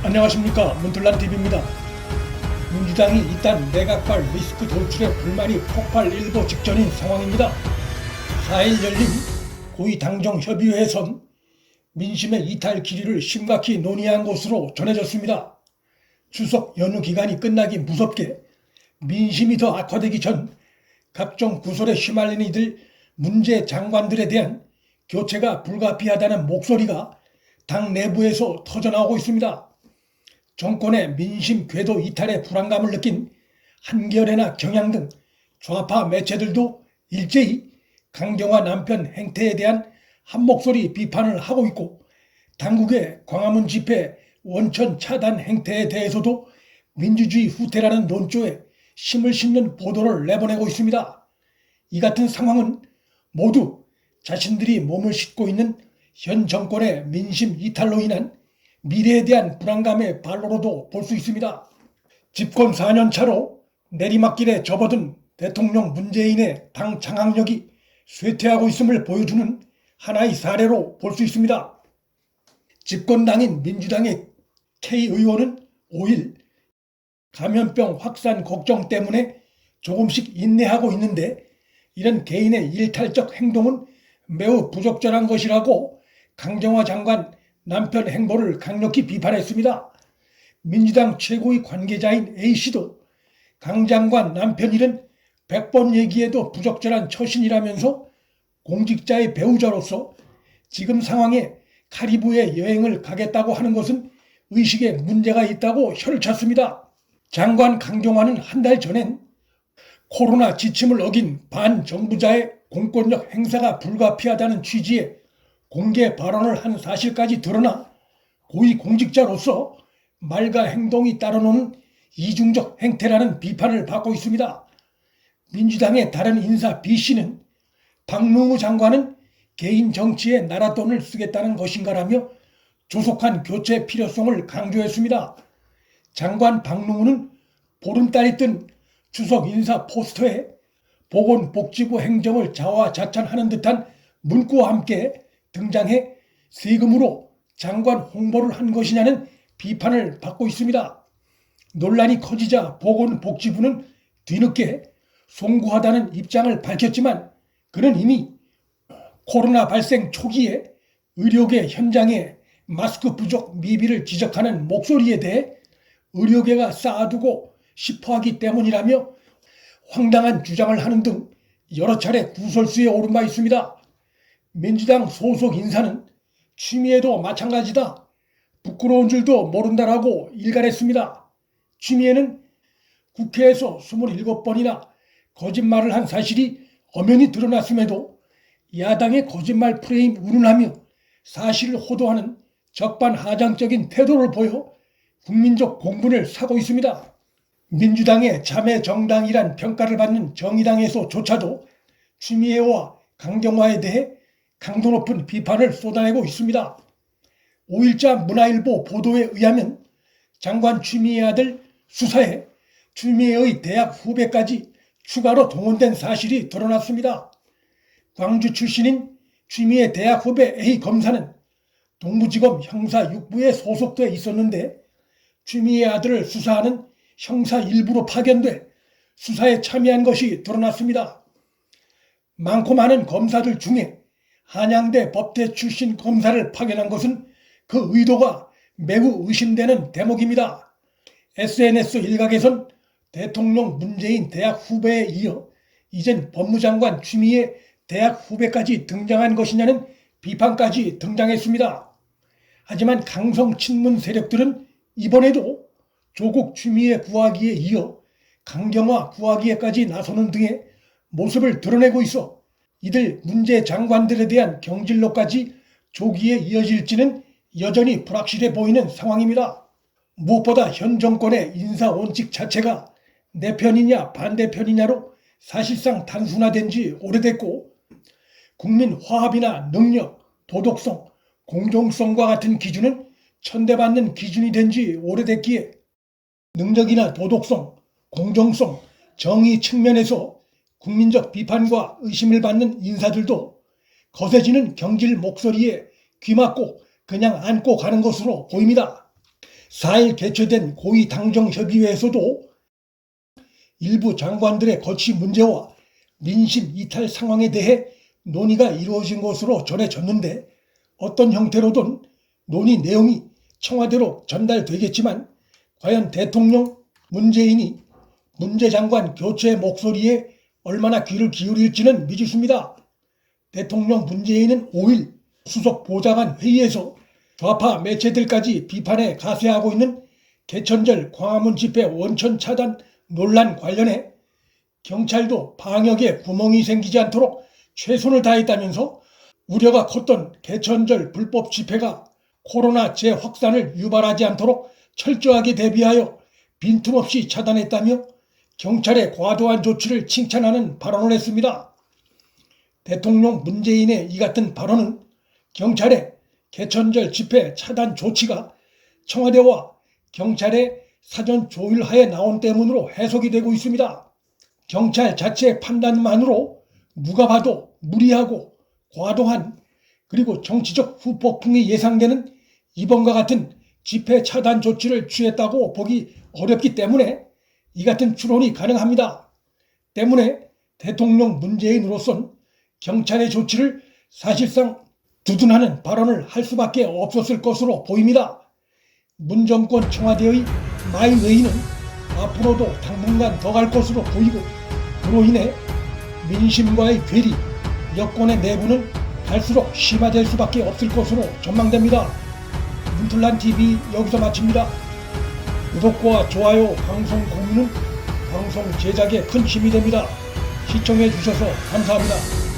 안녕하십니까, 문틀란TV입니다. 민주당이 이딴 내각발 리스크 돌출에 불만이 폭발 일보 직전인 상황입니다. 4일 열린 고위당정협의회에선 민심의 이탈 길이를 심각히 논의한 것으로 전해졌습니다. 추석 연휴 기간이 끝나기 무섭게 민심이 더 악화되기 전 각종 구설에 휘말린 이들 문재 장관들에 대한 교체가 불가피하다는 목소리가 당 내부에서 터져나오고 있습니다. 정권의 민심 궤도 이탈의 불안감을 느낀 한겨레나 경향 등 좌파 매체들도 일제히 강경화 남편 행태에 대한 한목소리 비판을 하고 있고, 당국의 광화문 집회 원천 차단 행태에 대해서도 민주주의 후퇴라는 논조에 힘을 싣는 보도를 내보내고 있습니다. 이 같은 상황은 모두 자신들이 몸을 싣고 있는 현 정권의 민심 이탈로 인한 미래에 대한 불안감의 발로로도 볼 수 있습니다. 집권 4년 차로 내리막길에 접어든 대통령 문재인의 당 장악력이 쇠퇴하고 있음을 보여주는 하나의 사례로 볼 수 있습니다. 집권당인 민주당의 K 의원은 5일 감염병 확산 걱정 때문에 조금씩 인내하고 있는데, 이런 개인의 일탈적 행동은 매우 부적절한 것이라고 강경화 장관 남편 행보를 강력히 비판했습니다. 민주당 최고의 관계자인 A씨도 강 장관 남편 일은 100번 얘기해도 부적절한 처신이라면서 공직자의 배우자로서 지금 상황에 카리브해 여행을 가겠다고 하는 것은 의식에 문제가 있다고 혀를 찼습니다. 장관 강경화는 한 달 전엔 코로나 지침을 어긴 반정부자의 공권력 행사가 불가피하다는 취지의 공개 발언을 한 사실까지 드러나 고위공직자로서 말과 행동이 따라노는 이중적 행태라는 비판을 받고 있습니다. 민주당의 다른 인사 B씨는 박능우 장관은 개인 정치에 나라 돈을 쓰겠다는 것인가라며 조속한 교체 필요성을 강조했습니다. 장관 박능우는 보름달이 뜬 추석 인사 포스터에 보건복지부 행정을 자화자찬하는 듯한 문구와 함께 등장해 세금으로 장관 홍보를 한 것이냐는 비판을 받고 있습니다. 논란이 커지자 보건복지부는 뒤늦게 송구하다는 입장을 밝혔지만, 그는 이미 코로나 발생 초기에 의료계 현장에 마스크 부족 미비를 지적하는 목소리에 대해 의료계가 쌓아두고 싶어하기 때문이라며 황당한 주장을 하는 등 여러 차례 구설수에 오른 바 있습니다. 민주당 소속 인사는 취미에도 마찬가지다, 부끄러운 줄도 모른다라고 일갈했습니다. 취미에는 국회에서 27번이나 거짓말을 한 사실이 엄연히 드러났음에도 야당의 거짓말 프레임 운운하며 사실을 호도하는 적반하장적인 태도를 보여 국민적 공분을 사고 있습니다. 민주당의 자매 정당이란 평가를 받는 정의당에서조차도 취미애와 강경화에 대해 강도 높은 비판을 쏟아내고 있습니다. 5일자 문화일보 보도에 의하면 장관 취미애 아들 수사에 취미애의 대학 후배까지 추가로 동원된 사실이 드러났습니다. 광주 출신인 취미애 대학 후배 A 검사는 동부지검 형사 6부에 소속돼 있었는데, 취미애 아들을 수사하는 형사 1부로 파견돼 수사에 참여한 것이 드러났습니다. 많고 많은 검사들 중에 한양대 법대 출신 검사를 파견한 것은 그 의도가 매우 의심되는 대목입니다. SNS 일각에선 대통령 문재인 대학 후배에 이어 이젠 법무장관 취미애 대학 후배까지 등장한 것이냐는 비판까지 등장했습니다. 하지만 강성 친문 세력들은 이번에도 조국 취미애 구하기에 이어 강경화 구하기에까지 나서는 등의 모습을 드러내고 있어 이들 문재 장관들에 대한 경질로까지 조기에 이어질지는 여전히 불확실해 보이는 상황입니다. 무엇보다 현 정권의 인사 원칙 자체가 내 편이냐 반대편이냐로 사실상 단순화된 지 오래됐고, 국민 화합이나 능력, 도덕성, 공정성과 같은 기준은 천대받는 기준이 된 지 오래됐기에 능력이나 도덕성, 공정성, 정의 측면에서 국민적 비판과 의심을 받는 인사들도 거세지는 경질 목소리에 귀 막고 그냥 안고 가는 것으로 보입니다. 4일 개최된 고위당정협의회에서도 일부 장관들의 거취 문제와 민심 이탈 상황에 대해 논의가 이루어진 것으로 전해졌는데, 어떤 형태로든 논의 내용이 청와대로 전달되겠지만 과연 대통령 문재인이 문재장관 교체 목소리에 얼마나 귀를 기울일지는 미지수입니다. 대통령 문재인은 5일 수석 보좌관 회의에서 좌파 매체들까지 비판에 가세하고 있는 개천절 광화문 집회 원천 차단 논란 관련해 경찰도 방역에 구멍이 생기지 않도록 최선을 다했다면서 우려가 컸던 개천절 불법 집회가 코로나 재확산을 유발하지 않도록 철저하게 대비하여 빈틈없이 차단했다며 경찰의 과도한 조치를 칭찬하는 발언을 했습니다. 대통령 문재인의 이 같은 발언은 경찰의 개천절 집회 차단 조치가 청와대와 경찰의 사전 조율하에 나온 때문으로 해석이 되고 있습니다. 경찰 자체의 판단만으로 누가 봐도 무리하고 과도한, 그리고 정치적 후폭풍이 예상되는 이번과 같은 집회 차단 조치를 취했다고 보기 어렵기 때문에 이 같은 추론이 가능합니다. 때문에 대통령 문재인으로선 경찰의 조치를 사실상 두둔하는 발언을 할 수밖에 없었을 것으로 보입니다. 문 정권 청와대의 마이웨이는 앞으로도 당분간 더 갈 것으로 보이고, 그로 인해 민심과의 괴리, 여권의 내부는 갈수록 심화될 수밖에 없을 것으로 전망됩니다. 문틀란TV 여기서 마칩니다. 구독과 좋아요, 방송 공유는 방송 제작에 큰 힘이 됩니다. 시청해 주셔서 감사합니다.